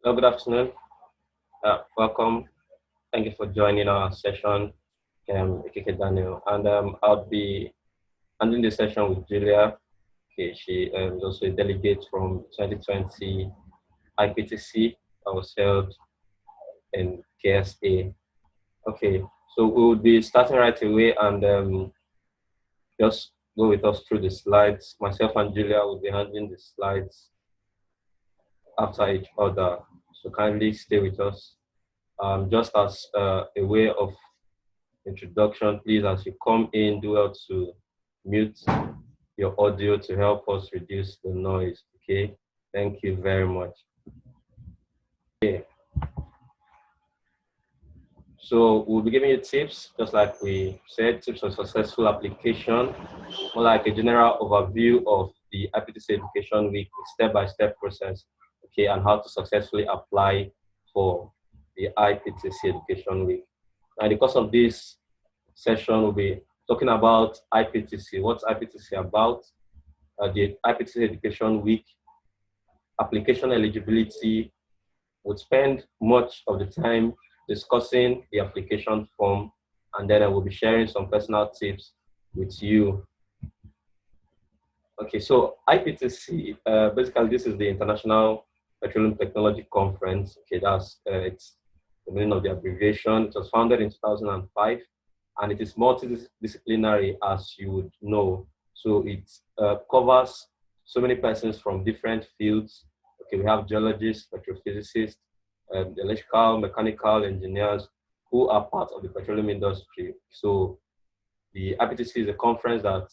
Hello, good afternoon. Welcome. Thank you for joining our session, Ikeke Daniel. And I'll be handling the session with Julia. Okay, she is also a delegate from 2020 IPTC that was held in KSA. Okay, so we will be starting right away and just go with us through the slides. Myself and Julia will be handling the slides after each other. So kindly stay with us. Just as a way of introduction, please, as you come in, do well to mute your audio to help us reduce the noise. Okay, thank you very much. Okay, so we'll be giving you tips, just like we said, tips for successful application, more like a general overview of the IPTC Education Week, step-by-step process, okay, and how to successfully apply for the IPTC Education Week. Now, in the course of this session, we'll be talking about IPTC. What's IPTC about? The IPTC Education Week, application eligibility. We'll spend much of the time discussing the application form, and then I will be sharing some personal tips with you. Okay, so IPTC, basically this is the International Petroleum Technology Conference. Okay, that's it's the meaning of the abbreviation. It was founded in 2005, and it is multidisciplinary, as you would know. So it covers so many persons from different fields. Okay, we have geologists, petrophysicists, electrical, mechanical engineers who are part of the petroleum industry. So the IPTC is a conference that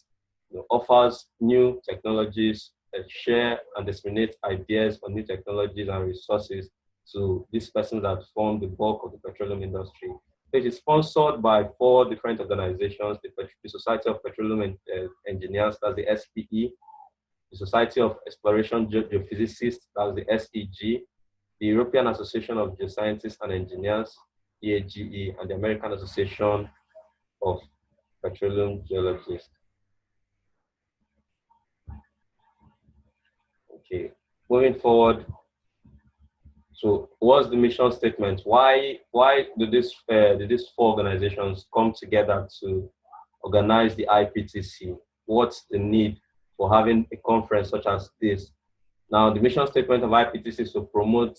offers new technologies, share and disseminate ideas on new technologies and resources to these persons that form the bulk of the petroleum industry. It is sponsored by 4 different organizations: the Society of Petroleum Engineers, that's the SPE; the Society of Exploration Geophysicists, that's the SEG; the European Association of Geoscientists and Engineers, EAGE; and the American Association of Petroleum Geologists. Okay, moving forward. So, what's the mission statement? Why did these 4 organizations come together to organize the IPTC? What's the need for having a conference such as this? Now, the mission statement of IPTC is to promote,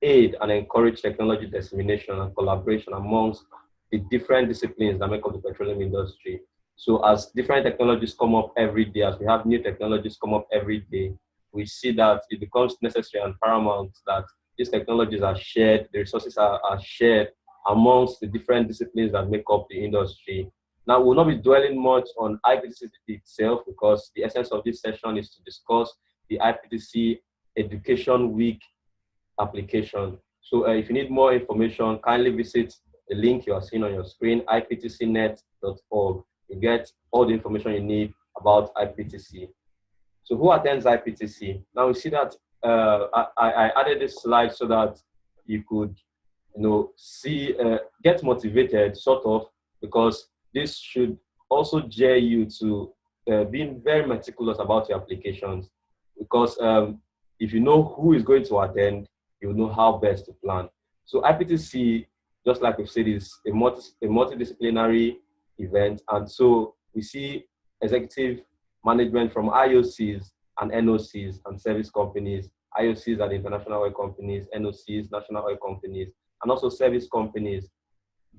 aid, and encourage technology dissemination and collaboration amongst the different disciplines that make up the petroleum industry. So, as different technologies come up every day, as we have new technologies come up every day, we see that it becomes necessary and paramount that these technologies are shared, the resources are shared amongst the different disciplines that make up the industry. Now, we'll not be dwelling much on IPTC itself because the essence of this session is to discuss the IPTC Education Week application. So if you need more information, kindly visit the link you are seeing on your screen, iptcnet.org. You get all the information you need about IPTC. So who attends IPTC? Now we see that I added this slide so that you could, see, get motivated, sort of, because this should also gear you to being very meticulous about your applications. Because if you know who is going to attend, you know how best to plan. So IPTC, just like we've said, is a multidisciplinary event, and so we see executive management from IOCs and NOCs and service companies. IOCs are the international oil companies, NOCs, national oil companies, and also service companies,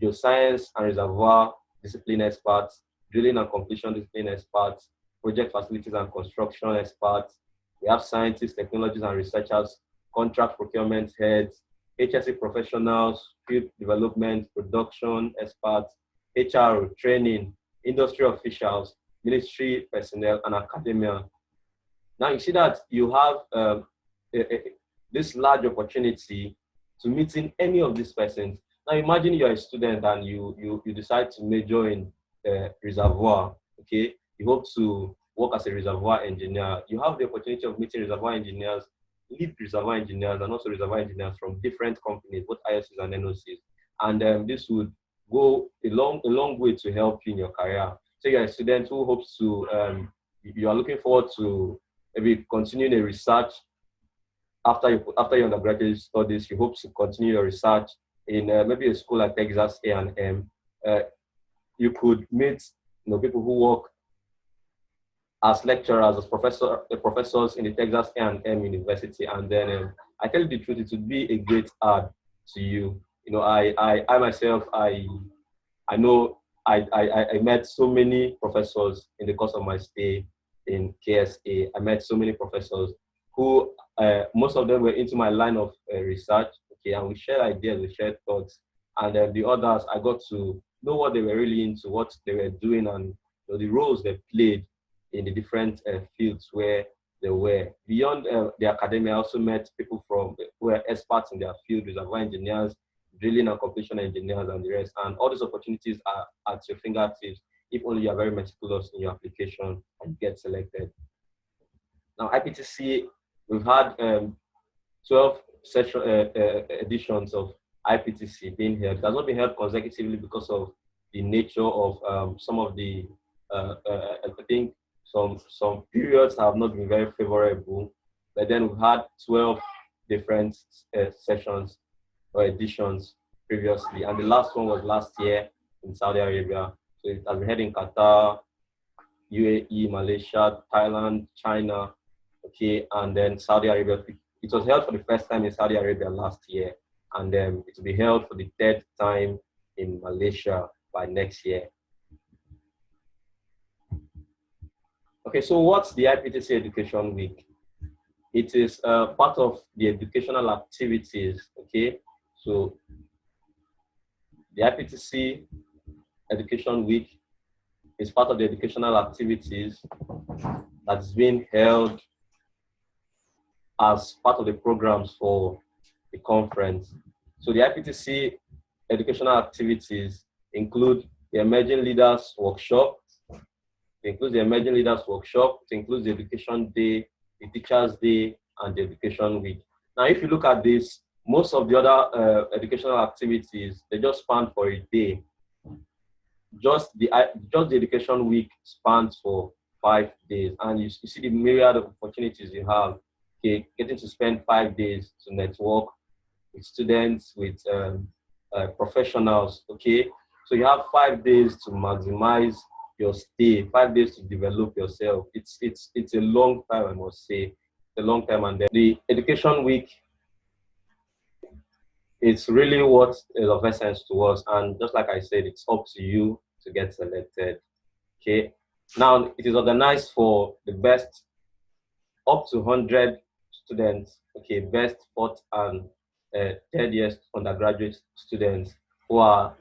geoscience and reservoir discipline experts, drilling and completion discipline experts, project facilities and construction experts. We have scientists, technologists, and researchers, contract procurement heads, HSE professionals, field development, production experts, HR, training, industry officials, military personnel, and academia. Now you see that you have this large opportunity to meeting any of these persons. Now imagine you're a student and you decide to major in reservoir, okay? You hope to work as a reservoir engineer. You have the opportunity of meeting reservoir engineers, lead reservoir engineers, and also reservoir engineers from different companies, both IOCs and NOCs. And this would go a long way to help you in your career. So you're a student who hopes to, you are looking forward to maybe continuing a research after your undergraduate studies, you hope to continue your research in maybe a school like Texas A&M. You could meet people who work as lecturers, as professors in the Texas A&M University, and then I tell you the truth, it would be a great add to you. I myself, I know I met so many professors in the course of my stay in KSA. I met so many professors who, most of them were into my line of research, okay, and we shared ideas, we shared thoughts, and the others, I got to know what they were really into, what they were doing, and the roles they played in the different fields where they were. Beyond the academia, I also met people who were experts in their field, reservoir engineers, drilling and completion engineers, and the rest. And all these opportunities are at your fingertips if only you are very meticulous in your application and get selected. Now, IPTC, we've had 12 editions of IPTC being held. It has not been held consecutively because of the nature of some of the, I think some periods have not been very favorable. But then we've had 12 different sessions or editions previously, and the last one was last year in Saudi Arabia. So it has been held in Qatar, UAE, Malaysia, Thailand, China, okay, and then Saudi Arabia. It was held for the first time in Saudi Arabia last year, and it will be held for the third time in Malaysia by next year. Okay, so what's the IPTC Education Week? It is part of the educational activities, okay? So the IPTC Education Week is part of the educational activities that's being held as part of the programs for the conference. So the IPTC educational activities include the Emerging Leaders Workshop. It includes the Emerging Leaders Workshop. It includes the Education Day, the Teachers Day, and the Education Week. Now, if you look at this, most of the other educational activities, they just span for a day. Just the Education Week spans for 5 days, and you see the myriad of opportunities you have. Okay, getting to spend 5 days to network with students, with professionals. Okay, so you have 5 days to maximize your stay, 5 days to develop yourself. It's a long time, I must say. It's a long time, and then the Education Week, it's really what is of essence to us. And just like I said, it's up to you to get selected. Okay. Now, it is organized for the best up to 100 students. Okay, best fourth and third year undergraduate students who are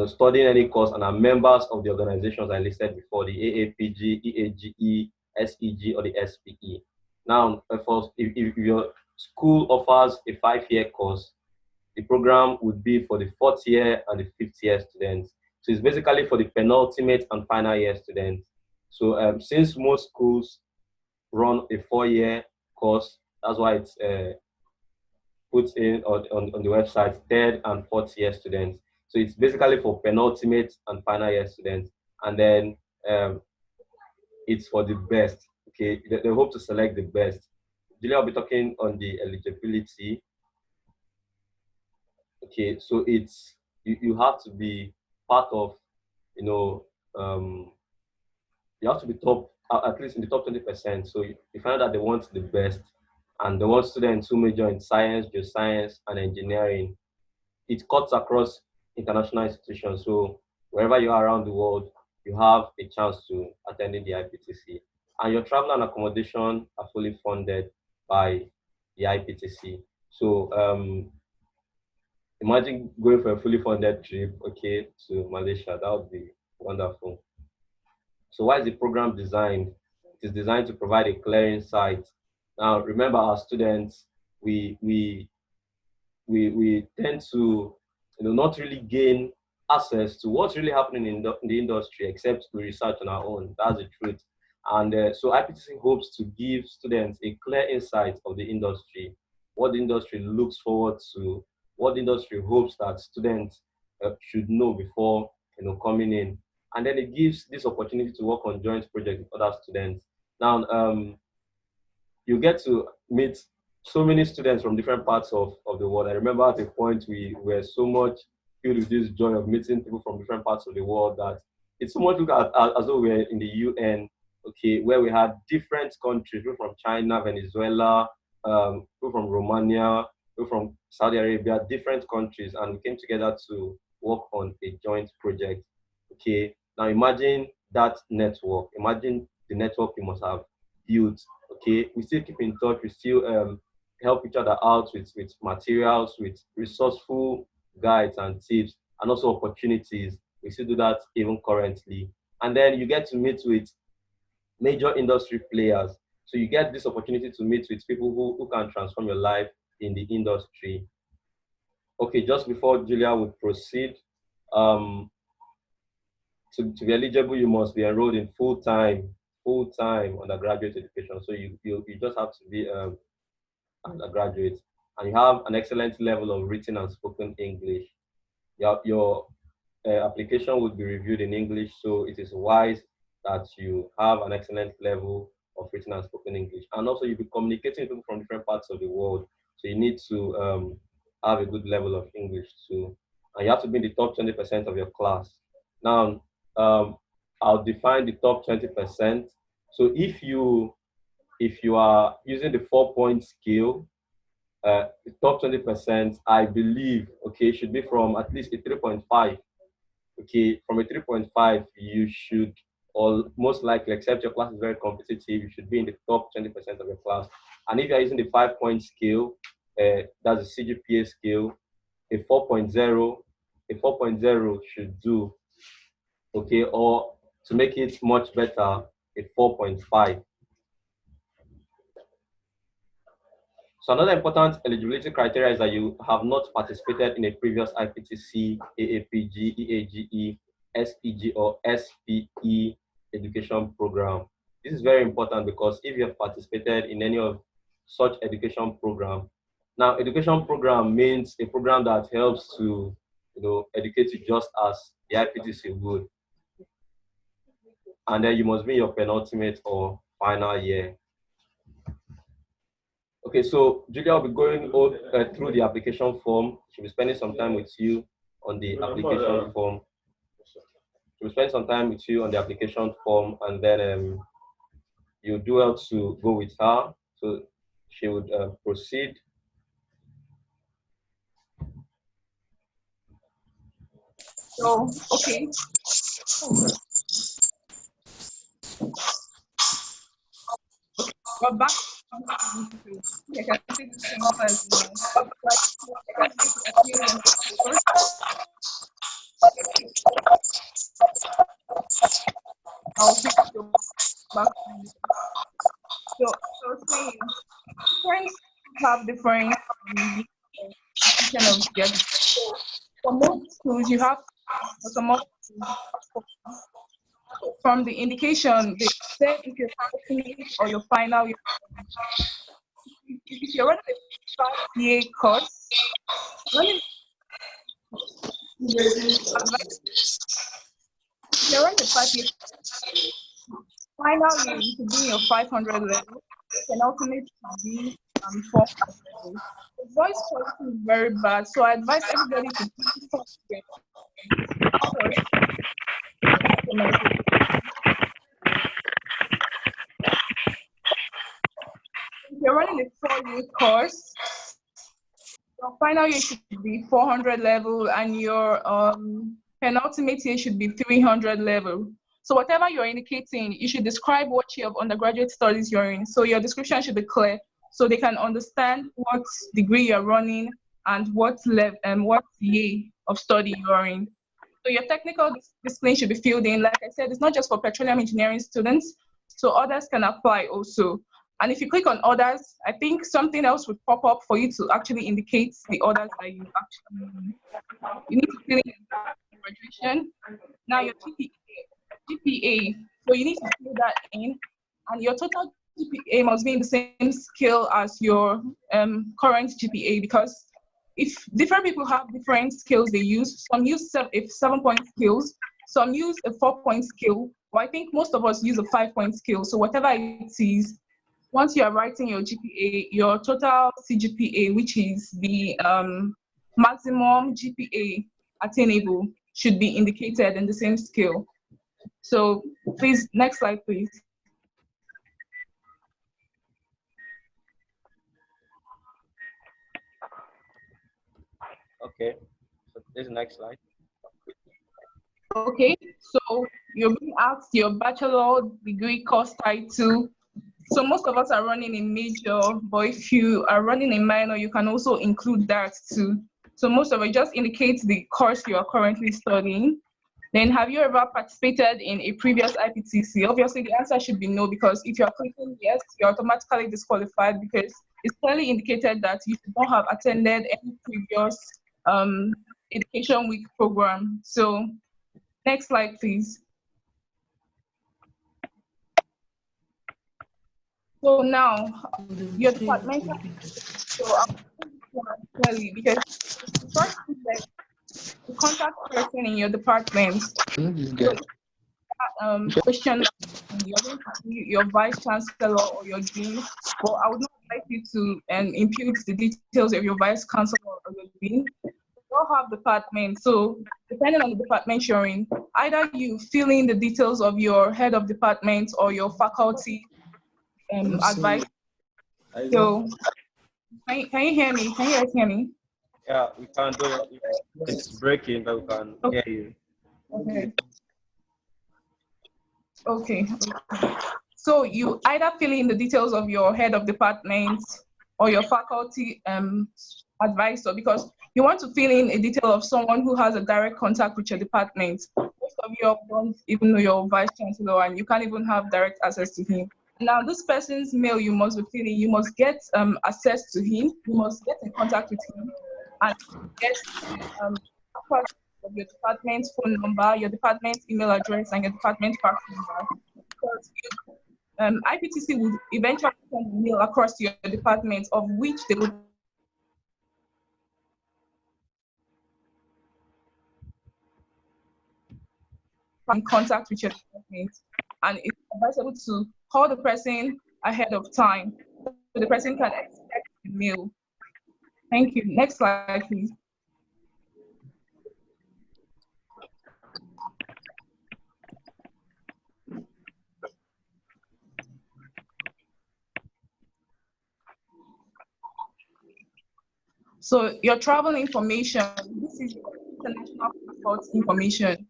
studying any course and are members of the organizations I listed before, the AAPG, EAGE, SEG, or the SPE. Now, if your school offers a 5-year course, the program would be for the 4th year and the 5th year students. So it's basically for the penultimate and final year students. So since most schools run a 4-year course, that's why it's put in on the website 3rd and 4th year students. So it's basically for penultimate and final year students. And then it's for the best. Okay, they hope to select the best. Julia will be talking on the eligibility. Okay, so it's you have to be part of, you have to be top, at least in the top 20%. So you find that they want the best, and they want students who major in science, geoscience, and engineering. It cuts across international institutions. So wherever you are around the world, you have a chance to attend the IPTC. And your travel and accommodation are fully funded by the IPTC. So imagine going for a fully funded trip, okay, to Malaysia. That would be wonderful. So why is the program designed? It is designed to provide a clear insight. Now, remember, our students, we tend to not really gain access to what's really happening in the industry except we research on our own. That's the truth. And so IPTC hopes to give students a clear insight of the industry, what the industry looks forward to, what the industry hopes that students should know before coming in. And then it gives this opportunity to work on joint projects with other students. Now, you get to meet so many students from different parts of the world. I remember at a point we were so much filled with this joy of meeting people from different parts of the world that it's so much look at as though we're in the UN, okay, where we had different countries, people from China, Venezuela, people from Romania, people from Saudi Arabia, different countries, and we came together to work on a joint project. Okay, now imagine that network. Imagine the network you must have built. Okay, we still keep in touch. We still help each other out with materials, with resourceful guides and tips, and also opportunities. We still do that even currently. And then you get to meet with major industry players. So you get this opportunity to meet with people who can transform your life in the industry. Okay, just before Julia would proceed, um, to be eligible, you must be enrolled in full-time undergraduate education. So you just have to be undergraduate, and you have an excellent level of written and spoken English. Your application would be reviewed in English, so it is wise that you have an excellent level of written and spoken English. And also, you'll be communicating with people from different parts of the world, so you need to have a good level of English too. And you have to be in the top 20% of your class. Now, I'll define the top 20%. So if you are using the 4-point scale, the top 20%, I believe, okay, should be from at least a 3.5. Okay, from a 3.5, you should, or most likely, except your class is very competitive, you should be in the top 20% of your class. And if you're using the 5-point scale, that's a CGPA scale, a 4.0, a 4.0 should do, okay, or to make it much better, a 4.5. So another important eligibility criteria is that you have not participated in a previous IPTC, AAPG, EAGE, SPG, or SPE education program. This is very important because if you have participated in any of such education program, now education program means a program that helps to educate you just as the IPTC would. And then you must be in your penultimate or final year. Okay, so Julia will be going through the application form. She'll be spending some time with you on the application form. She'll spend some time with you on the application form, and then you do well to go with her. So she would proceed. So, okay. We're back. I can see the same as I'll pick you back. So saying different have different kind of get. For most schools, you have some more from the indication they said if you're starting or your final, if you're running a 5-year course, running if you're running a 5-year final year, you should be in your 500 level, and ultimately be 400 level. The voice quality is very bad, so I advise everybody to do 400 course. If you're running a 4-year course, your final year should be 400 level, and your penultimate year should be 300 level. So whatever you're indicating, you should describe what year of undergraduate studies you're in. So your description should be clear, so they can understand what degree you're running and what level and what year of study you're in. So your technical discipline should be filled in. Like I said, it's not just for petroleum engineering students, so others can apply also. And if you click on others, I think something else would pop up for you to actually indicate the others that you actually need. You need to fill in graduation. Now your GPA, so you need to fill that in, and your total GPA must be in the same scale as your current GPA, because if different people have different skills they use, some use a 7-point skills, some use a 4-point skill, or I think most of us use a 5-point skill. So whatever it is, once you are writing your GPA, your total CGPA, which is the maximum GPA attainable, should be indicated in the same scale. So please, next slide, please. Okay. So this next slide. Okay, so you're being asked your bachelor degree course title. So most of us are running a major, but if you are running a minor, you can also include that too. So most of it just indicates the course you are currently studying. Then have you ever participated in a previous IPTC? Obviously the answer should be no, because if you're clicking yes, you're automatically disqualified because it's clearly indicated that you should not have attended any previous um, education week program. So next slide, please. So now, your departmental, so clearly, because the first is like the contact person in your department. So question, you're going to see your vice chancellor or your dean, but I would not like you to impute the details of your vice chancellor or your dean. We all have departments, so depending on the department you're in, either you fill in the details of your head of department or your faculty advice. So can you hear me? Can you guys hear me? Yeah, we can do it. It's breaking, but we can hear you. Okay. Okay. So you either fill in the details of your head of department or your faculty advisor, because you want to fill in a detail of someone who has a direct contact with your department. Most of you don't even know your vice chancellor, and you can't even have direct access to him. Now, this person's mail you must be filling, you must get access to him, you must get in contact with him, and get password of your department's phone number, your department's email address, and your department fax number. Because IPTC will eventually send a mail across to your department of which they would be in contact with your department. And it's advisable to call the person ahead of time so the person can expect the mail. Thank you. Next slide, please. So your travel information, this is your international passport information.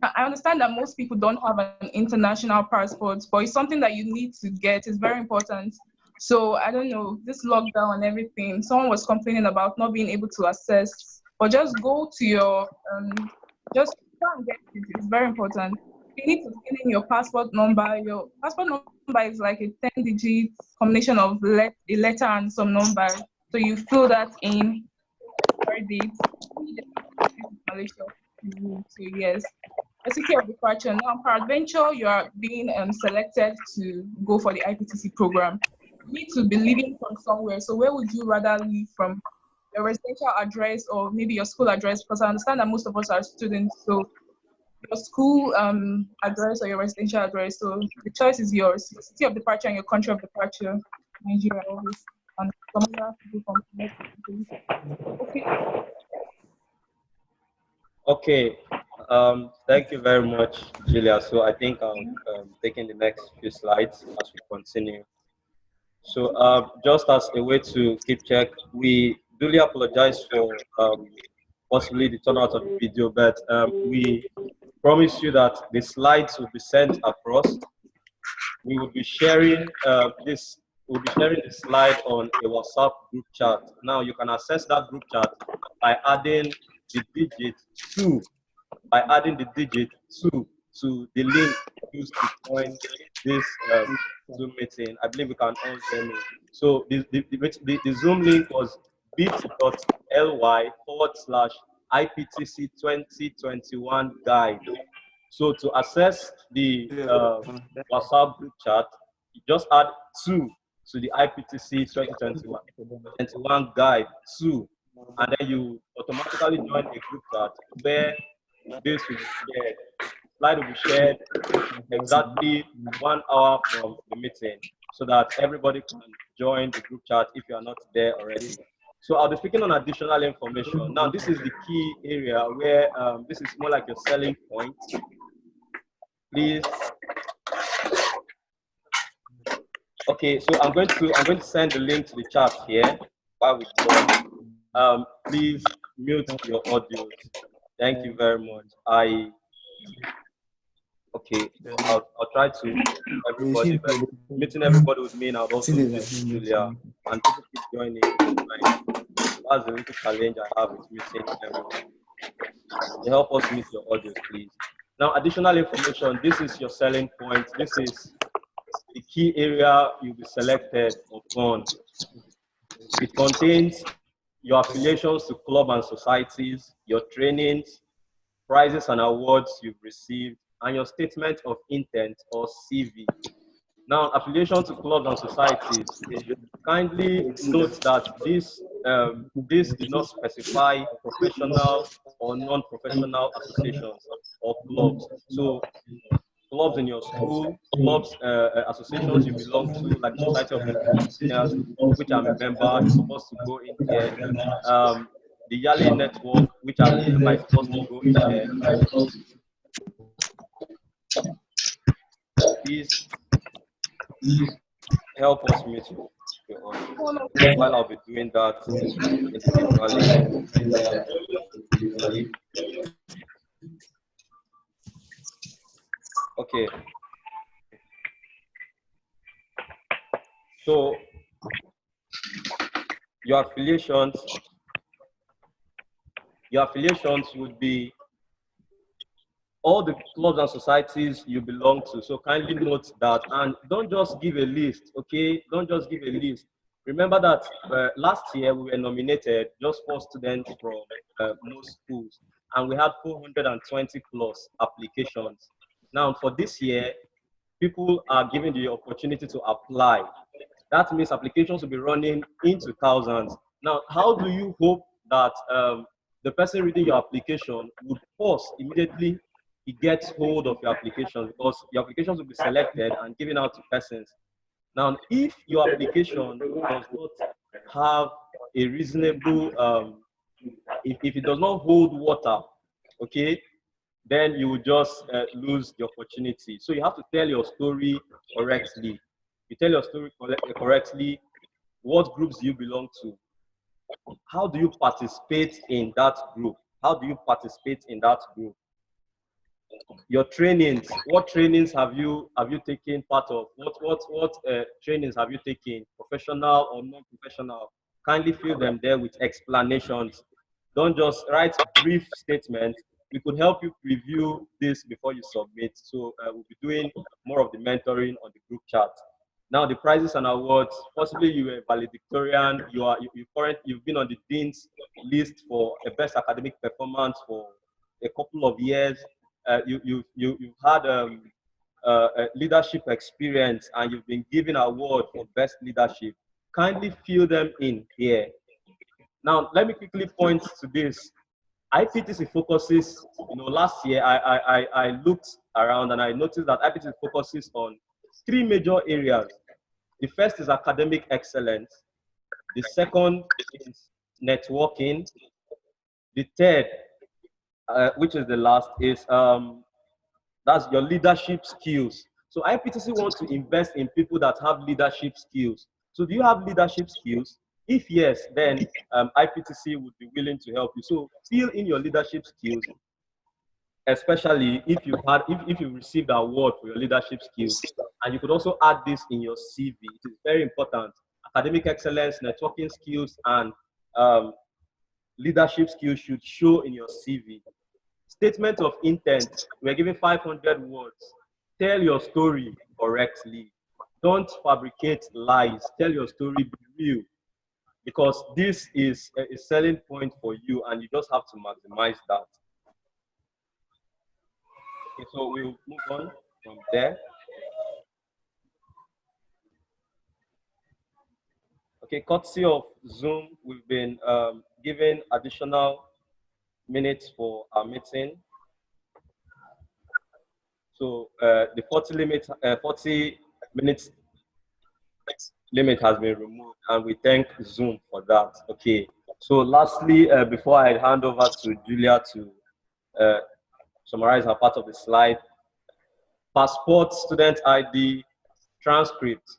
I understand that most people don't have an international passport, but it's something that you need to get. It's very important. So I don't know, this lockdown and everything, someone was complaining about not being able to access, or just go to your, just try and get it. It's very important. You need to fill in your passport number. Your passport number is like a 10 digit combination of a letter and some numbers. So you fill that in, birth date, Malaysia. So yes. Recipe of departure. Now, peradventure, you are being selected to go for the IPTC program. You need to be leaving from somewhere. So where would you rather leave from? Your residential address or maybe your school address? Because I understand that most of us are students. So your school address or your residential address. So the choice is yours. Your city of departure and your country of departure. Nigeria, always. And some other people from okay. Okay. Thank you very much, Julia. So I think I'm taking the next few slides as we continue. So just as a way to keep check, we duly apologize for possibly the turnout of the video, but we promise you that the slides will be sent across. We will be sharing this. We'll be sharing the slide on a WhatsApp group chat. Now you can access that group chat by adding the digit 2, by adding the digit 2 to the link used to join this Zoom meeting. I believe we can all hear me. So the Zoom link was bit.ly/IPTC 2021 guide. So to access the WhatsApp group chat, you just add 2 to the IPTC 2021 guide 2, and then you automatically join a group chat where this will be shared. Slide will be shared exactly 1 hour from the meeting. so that everybody can join the group chat if you are not there already. So I'll be speaking on additional information. Now, this is the key area where this is more like your selling point. Please. Okay, so I'm going to send the link to the chat here while we go. Please mute your audios. Thank you very much. Okay, I'll try to everybody, but meeting everybody with me, and I'll also mute Julia, and people keep joining. That's the little challenge I have with meeting everyone. To help us mute your audios, please. Now, additional information. This is your selling point. This is the key area you'll be selected upon. It contains your affiliations to club and societies, your trainings, prizes and awards you've received, and your statement of intent or CV. Now, affiliation to clubs and societies, kindly note that this did not specify professional or non-professional associations or clubs. So clubs in your school, clubs, associations you belong to, like the Society of Engineers, which I'm a member, is supposed to go in here. The Yale Network, which I'm a member, is supposed to go in here. Please help us meet while I'll be doing that individually. Okay. So your affiliations would be all the clubs and societies you belong to. So kindly note that, and don't just give a list, okay? Don't just give a list. Remember that last year we were nominated just 4 students from most schools, and we had 420 plus applications. Now for this year, people are given the opportunity to apply. That means applications will be running into thousands. Now, how do you hope that the person reading your application would pause immediately he gets hold of your application, because your applications will be selected and given out to persons. Now, if your application does not have a reasonable, if it does not hold water, okay, then you will just lose the opportunity. So you have to tell your story correctly. You tell your story correctly. What groups do you belong to? How do you participate in that group? How do you participate in that group? Your trainings. What trainings have you taken part of? What trainings have you taken? Professional or non-professional? Kindly fill them there with explanations. Don't just write brief statements. We could help you review this before you submit. So we'll be doing more of the mentoring on the group chat. Now the prizes and awards. Possibly you were valedictorian. You've been on the dean's list for a best academic performance for a couple of years. You've had a leadership experience, and you've been given an award for best leadership. Kindly fill them in here. Now, let me quickly point to this. IPTC focuses, last year I looked around and I noticed that IPTC focuses on 3 major areas. The first is academic excellence. The second is networking. The third, which is the last, is that's your leadership skills. So IPTC wants to invest in people that have leadership skills. So do you have leadership skills? If yes, then IPTC would be willing to help you. So fill in your leadership skills, especially if you received an award for your leadership skills. And you could also add this in your CV. It is very important. Academic excellence, networking skills, and leadership skills should show in your CV. Statement of intent. We're given 500 words. Tell your story correctly. Don't fabricate lies. Tell your story, be real. Because this is a selling point for you, and you just have to maximize that. Okay, so we'll move on from there. Okay, courtesy of Zoom, we've been given additional minutes for our meeting. So the 40 minutes limit has been removed, and we thank Zoom for that. Okay. So lastly, before I hand over to Julia to uh, summarize her part of the slide, passport, student ID, transcript,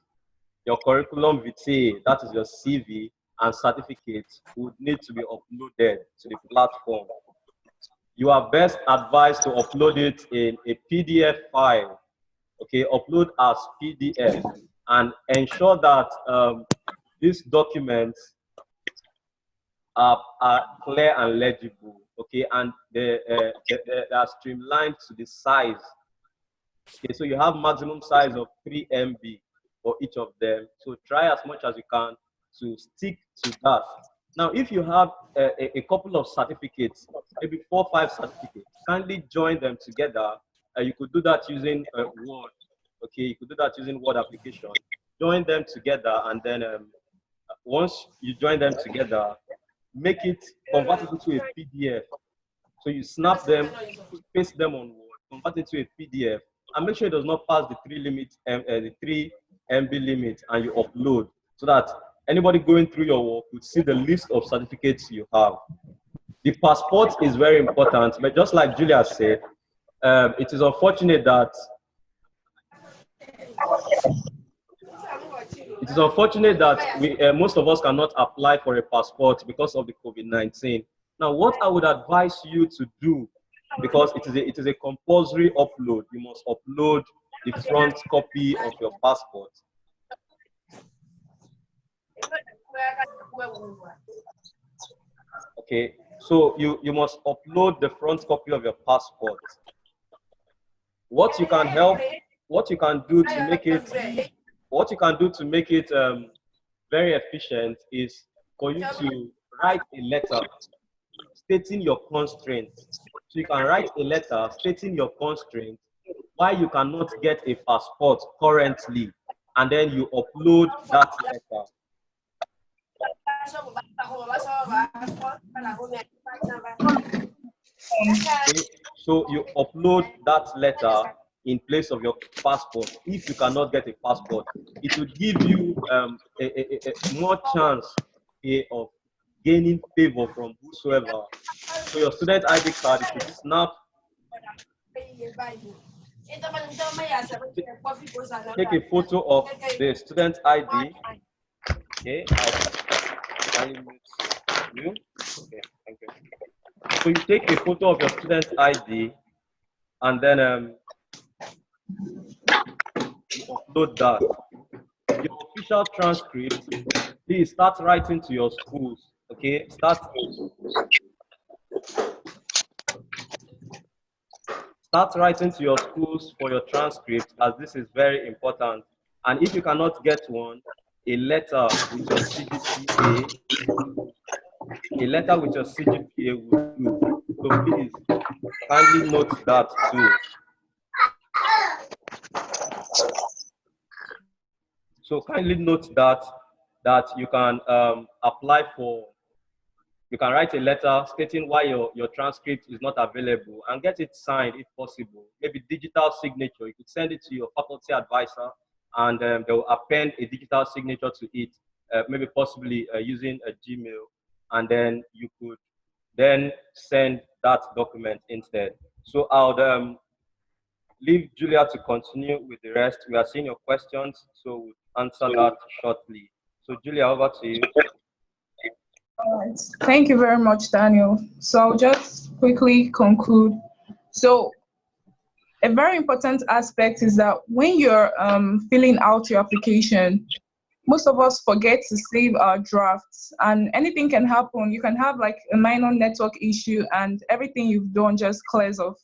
your curriculum vitae, that is your CV, and certificates would need to be uploaded to the platform. You are best advised to upload it in a PDF file. Okay, upload as PDF and ensure that these documents are clear and legible. Okay, and they are streamlined to the size. Okay, so you have maximum size of 3 MB for each of them. So try as much as you can to stick to that. Now, if you have a couple of certificates, maybe 4 or 5 certificates, kindly join them together. You could do that using Word. Okay, you could do that using Word application. Join them together, and then once you join them together, make it convert it into a PDF. So you snap them, paste them on Word, convert it to a PDF, and make sure it does not pass the 3 MB limit, and you upload so that anybody going through your work would see the list of certificates you have. The passport is very important, but just like Julia said, it is unfortunate that most of us cannot apply for a passport because of the COVID-19. Now, what I would advise you to do, because it is a compulsory upload, you must upload the front copy of your passport. Okay, so you must upload the front copy of your passport. What you can do to make it very efficient is for you to write a letter stating your constraints. So you can write a letter stating your constraints, why you cannot get a passport currently, and then you upload that letter. Okay, so you upload that letter in place of your passport. If you cannot get a passport, it will give you a more chance of gaining favor from whosoever. So your student ID card, you could snap, take a photo of the student ID. Okay, I'll mute you. Okay, thank you. So you take a photo of your student ID, and then you upload that. Your official transcript, please start writing to your schools. Okay, start writing to your schools for your transcript, as this is very important. And if you cannot get one, a letter with your CGPA, would do. So please kindly note that too. So kindly note that you can apply for. You can write a letter stating why your transcript is not available and get it signed if possible. Maybe digital signature. You could send it to your faculty advisor, and they will append a digital signature to it, maybe possibly using a Gmail, and then you could then send that document instead. So I'll leave Julia to continue with the rest. We are seeing your questions, so we'll answer that shortly. So Julia, over to you. All right. Thank you very much, Daniel. So I'll just quickly conclude. So a very important aspect is that when you're filling out your application, most of us forget to save our drafts, and anything can happen. You can have like a minor network issue and everything you've done just clears off.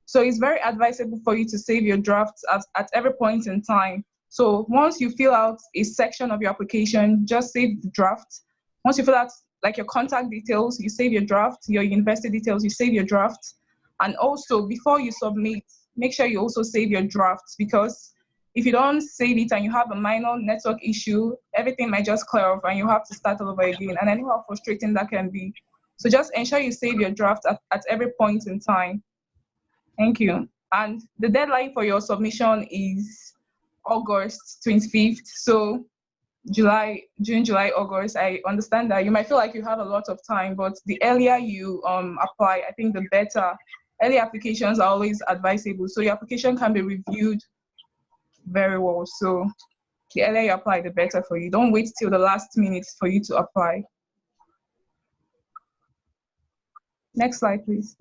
So it's very advisable for you to save your drafts at every point in time. So once you fill out a section of your application, just save the draft. Once you fill out like your contact details, you save your draft, your university details, you save your draft. And also before you submit, make sure you also save your drafts, because if you don't save it and you have a minor network issue, everything might just clear off and you have to start all over again. And I know how frustrating that can be. So just ensure you save your draft at every point in time. Thank you. And the deadline for your submission is August 25th. So June, July, August, I understand that you might feel like you have a lot of time, but the earlier you apply, I think the better. Early applications are always advisable, so your application can be reviewed very well. So the earlier you apply, the better for you. Don't wait till the last minute for you to apply. Next slide, please.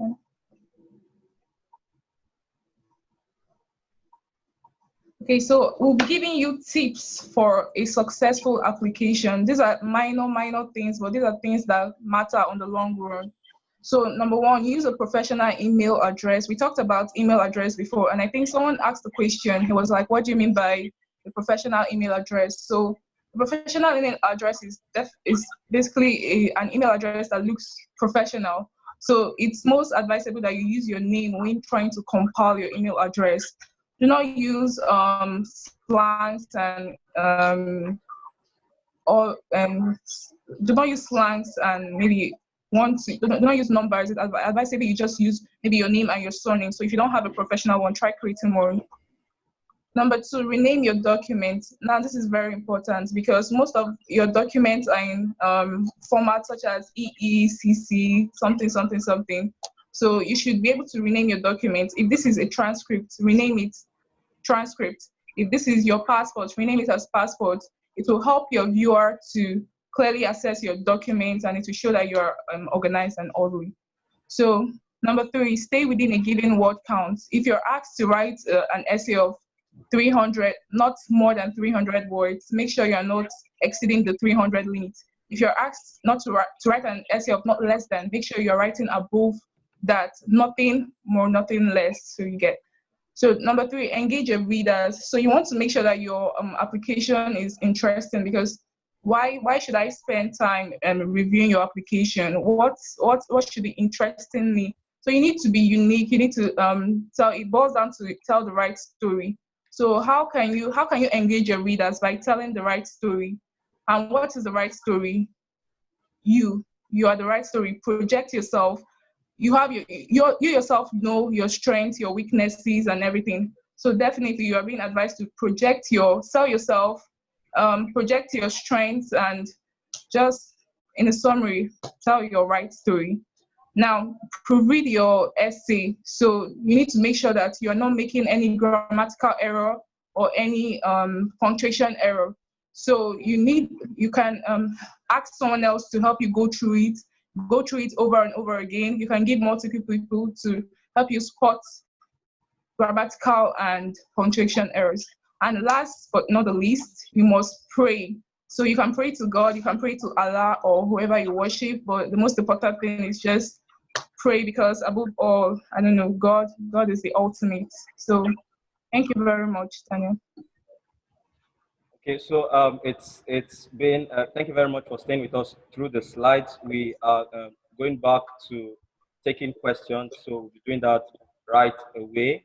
Okay, so we'll be giving you tips for a successful application. These are minor things, but these are things that matter on the long run. So number one, use a professional email address. We talked about email address before, and I think someone asked the question. He was like, what do you mean by a professional email address? So a professional email address is basically an email address that looks professional. So it's most advisable that you use your name when trying to compile your email address. Do not use slangs and do not use slangs and maybe do not use numbers. It's advisable you just use maybe your name and your surname. So if you don't have a professional one, try creating one. Number two, rename your documents. Now this is very important because most of your documents are in formats such as EECC, something. So you should be able to rename your documents. If this is a transcript, rename it transcript. If this is your passport, rename it as passport. It will help your viewer to clearly assess your documents, and it will show that you are organized and orderly. So number three, stay within a given word count. If you're asked to write an essay of 300, not more than 300 words, make sure you're not exceeding the 300 limit. If you're asked not to write an essay of not less than, make sure you're writing above that, nothing more, nothing less. So you get. So number three, engage your readers. So you want to make sure that your application is interesting, because why should I spend time reviewing your application? What should be interesting me? So you need to be unique. You need to tell. It boils down to tell the right story. So how can you engage your readers? By telling the right story. And what is the right story? You are the right story. Project yourself. You have you yourself know your strengths, your weaknesses, and everything. So definitely you are being advised to sell yourself, project your strengths, and just in a summary, tell your right story. Now, proofread your essay. So you need to make sure that you are not making any grammatical error or any punctuation error. So you can ask someone else to help you go through it over and over again. You can give multiple people to help you spot grammatical and punctuation errors. And last but not the least, you must pray. So you can pray to God, you can pray to Allah or whoever you worship, but the most important thing is just pray, because above all, I don't know, God is the ultimate. So thank you very much, Tanya. Okay, so it's been thank you very much for staying with us through the slides. We are going back to taking questions, so we'll be doing that right away.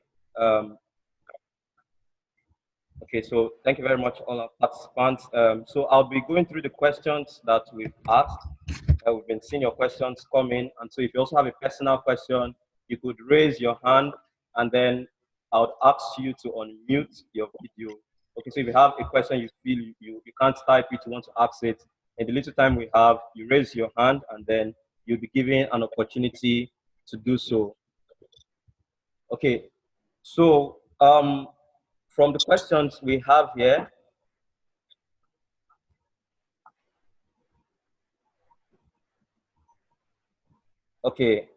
Okay, so thank you very much, all our participants. So I'll be going through the questions that we've asked. We've been seeing your questions come in, and so if you also have a personal question, you could raise your hand, and then I would ask you to unmute your video. Okay, so if you have a question you feel you can't type it, you want to ask it, in the little time we have, you raise your hand, and then you'll be given an opportunity to do so. Okay, so from the questions we have here, okay,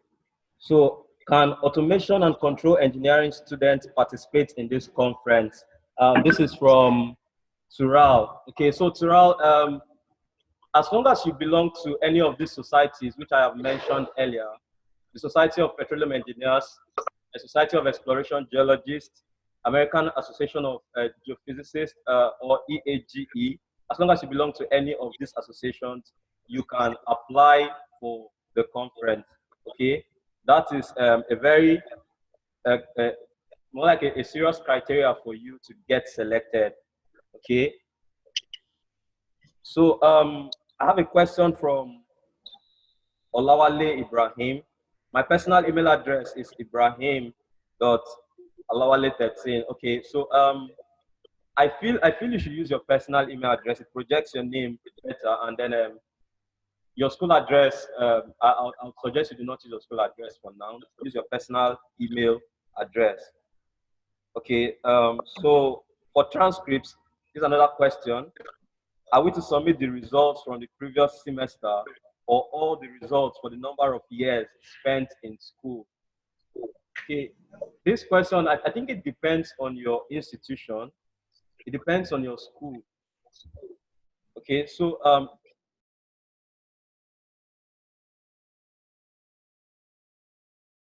so can automation and control engineering students participate in this conference? This is from Tural. Okay, so Tural, as long as you belong to any of these societies, which I have mentioned earlier, the Society of Petroleum Engineers, the Society of Exploration Geologists, American Association of Geophysicists, or EAGE, as long as you belong to any of these associations, you can apply for the conference. Okay, that is a very more like a serious criteria for you to get selected. Okay, so I have a question from Olawale Ibrahim. My personal email address is ibrahim.alawale13. Okay, so I feel you should use your personal email address. It projects your name better, and then your school address. I'll suggest you do not use your school address for now. Use your personal email address. Okay. So for transcripts, here's another question: are we to submit the results from the previous semester or all the results for the number of years spent in school? Okay. This question, I think it depends on your institution. It depends on your school. Okay, so